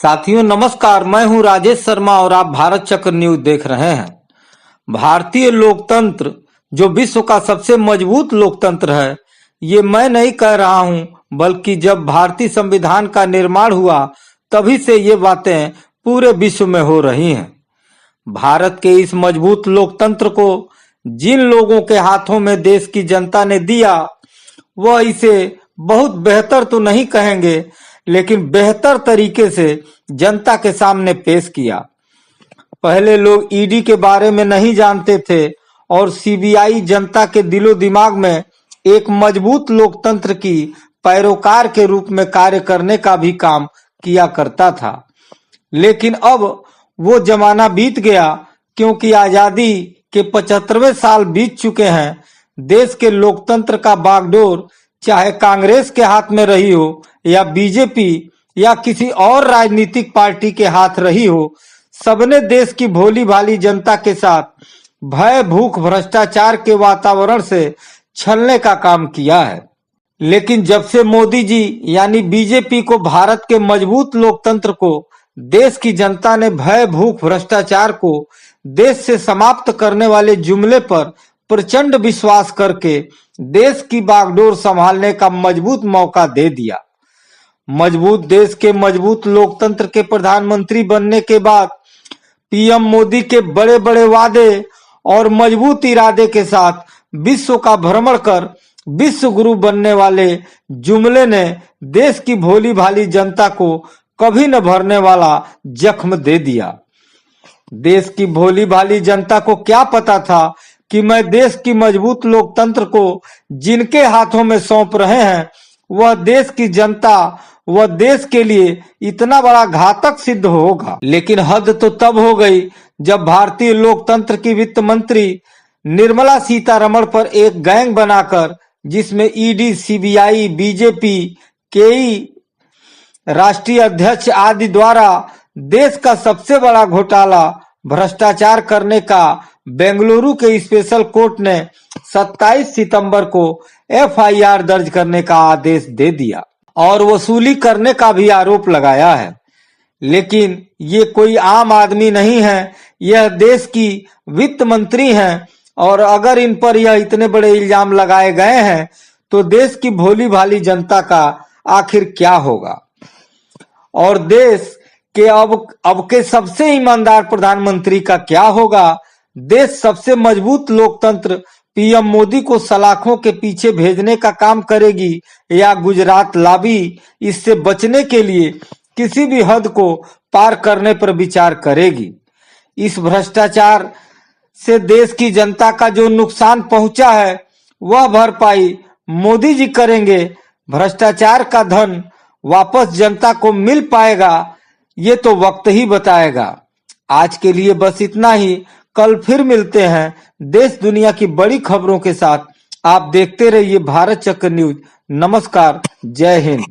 साथियों नमस्कार, मैं हूं राजेश शर्मा और आप भारत चक्र न्यूज देख रहे हैं। भारतीय लोकतंत्र जो विश्व का सबसे मजबूत लोकतंत्र है, ये मैं नहीं कह रहा हूं, बल्कि जब भारतीय संविधान का निर्माण हुआ तभी से ये बातें पूरे विश्व में हो रही हैं। भारत के इस मजबूत लोकतंत्र को जिन लोगों के हाथों में देश की जनता ने दिया, वह इसे बहुत बेहतर तो नहीं कहेंगे, लेकिन बेहतर तरीके से जनता के सामने पेश किया। पहले लोग ईडी के बारे में नहीं जानते थे और सीबीआई जनता के दिलो दिमाग में एक मजबूत लोकतंत्र की पैरोकार के रूप में कार्य करने का भी काम किया करता था। लेकिन अब वो जमाना बीत गया, क्योंकि आजादी के 75वें साल बीत चुके हैं। देश के लोकतंत्र का बागडोर चाहे कांग्रेस के हाथ में रही हो या बीजेपी या किसी और राजनीतिक पार्टी के हाथ रही हो, सबने देश की भोली भाली जनता के साथ भय, भूख, भ्रष्टाचार के वातावरण से छलने का काम किया है। लेकिन जब से मोदी जी यानी बीजेपी को भारत के मजबूत लोकतंत्र को देश की जनता ने भय, भूख, भ्रष्टाचार को देश से समाप्त करने वाले जुमले पर प्रचंड विश्वास करके देश की बागडोर संभालने का मजबूत मौका दे दिया। मजबूत देश के मजबूत लोकतंत्र के प्रधानमंत्री बनने के बाद पीएम मोदी के बड़े बड़े वादे और मजबूत इरादे के साथ विश्व का भ्रमण कर विश्व गुरु बनने वाले जुमले ने देश की भोली भाली जनता को कभी न भरने वाला जख्म दे दिया। देश की भोली भाली जनता को क्या पता था कि मैं देश की मजबूत लोकतंत्र को जिनके हाथों में सौंप रहे हैं, वह देश की जनता वह देश के लिए इतना बड़ा घातक सिद्ध होगा। लेकिन हद तो तब हो गई जब भारतीय लोकतंत्र की वित्त मंत्री निर्मला सीतारमण पर एक गैंग बनाकर, जिसमें ईडी, सीबीआई, बीजेपी, केई राष्ट्रीय अध्यक्ष आदि द्वारा देश का सबसे बड़ा घोटाला भ्रष्टाचार करने का बेंगलुरु के स्पेशल कोर्ट ने 27 सितंबर को एफआईआर दर्ज करने का आदेश दे दिया और वसूली करने का भी आरोप लगाया है। लेकिन ये कोई आम आदमी नहीं है, यह देश की वित्त मंत्री हैं, और अगर इन पर यह इतने बड़े इल्जाम लगाए गए हैं तो देश की भोली भाली जनता का आखिर क्या होगा। और देश के अब के सबसे ईमानदार प्रधानमंत्री का क्या होगा। देश सबसे मजबूत लोकतंत्र पीएम मोदी को सलाखों के पीछे भेजने का काम करेगी या गुजरात लॉबी इससे बचने के लिए किसी भी हद को पार करने पर विचार करेगी। इस भ्रष्टाचार से देश की जनता का जो नुकसान पहुंचा है, वह भरपाई मोदी जी करेंगे। भ्रष्टाचार का धन वापस जनता को मिल पाएगा, ये तो वक्त ही बताएगा। आज के लिए बस इतना ही। कल फिर मिलते हैं देश दुनिया की बड़ी खबरों के साथ। आप देखते रहिए भारत चक्र न्यूज। नमस्कार, जय हिंद।